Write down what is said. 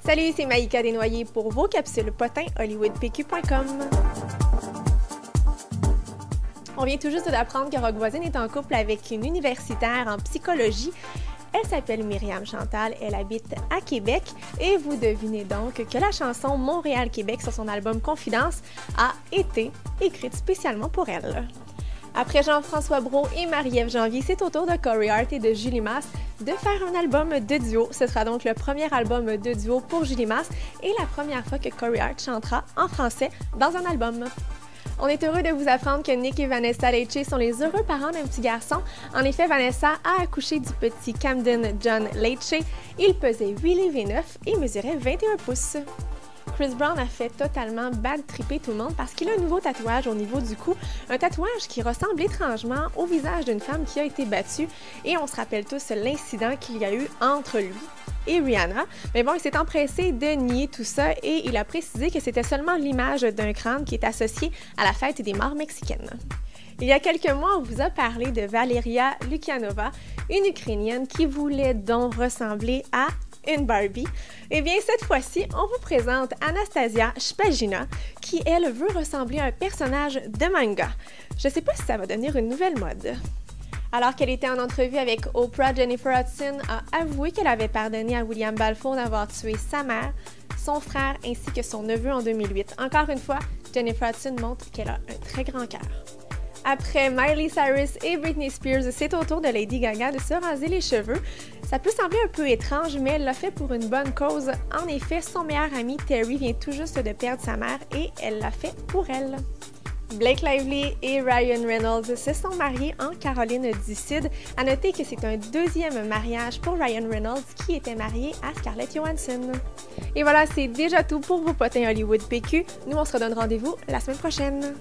Salut, c'est Maïka Desnoyers pour vos capsules potins hollywoodpq.com. On vient tout juste d'apprendre que Rock Voisine est en couple avec une universitaire en psychologie. Elle s'appelle Myriam Chantal, elle habite à Québec et vous devinez donc que la chanson Montréal-Québec sur son album Confidence a été écrite spécialement pour elle. Après Jean-François Brault et Marie-Ève Janvier, c'est au tour de Corey Hart et de Julie Masse de faire un album de duo. Ce sera donc le premier album de duo pour Julie Masse et la première fois que Corey Hart chantera en français dans un album. On est heureux de vous apprendre que Nick et Vanessa Leite sont les heureux parents d'un petit garçon. En effet, Vanessa a accouché du petit Camden John Leite. Il pesait 8 livres et 9 et mesurait 21 pouces. Chris Brown a fait totalement bad tripper tout le monde parce qu'il a un nouveau tatouage au niveau du cou, un tatouage qui ressemble étrangement au visage d'une femme qui a été battue et on se rappelle tous l'incident qu'il y a eu entre lui et Rihanna. Mais bon, il s'est empressé de nier tout ça et il a précisé que c'était seulement l'image d'un crâne qui est associé à la fête des morts mexicaines. Il y a quelques mois, on vous a parlé de Valeria Lukyanova, une Ukrainienne qui voulait donc ressembler à une Barbie. Eh bien, cette fois-ci, on vous présente Anastasia Shpagina, qui, elle, veut ressembler à un personnage de manga. Je sais pas si ça va devenir une nouvelle mode. Alors qu'elle était en entrevue avec Oprah, Jennifer Hudson a avoué qu'elle avait pardonné à William Balfour d'avoir tué sa mère, son frère ainsi que son neveu en 2008. Encore une fois, Jennifer Hudson montre qu'elle a un très grand cœur. Après Miley Cyrus et Britney Spears, c'est au tour de Lady Gaga de se raser les cheveux. Ça peut sembler un peu étrange, mais elle l'a fait pour une bonne cause. En effet, son meilleur ami Terry vient tout juste de perdre sa mère et elle l'a fait pour elle. Blake Lively et Ryan Reynolds se sont mariés en Caroline du Sud. À noter que c'est un deuxième mariage pour Ryan Reynolds qui était marié à Scarlett Johansson. Et voilà, c'est déjà tout pour vos potins Hollywood PQ. Nous, on se redonne rendez-vous la semaine prochaine.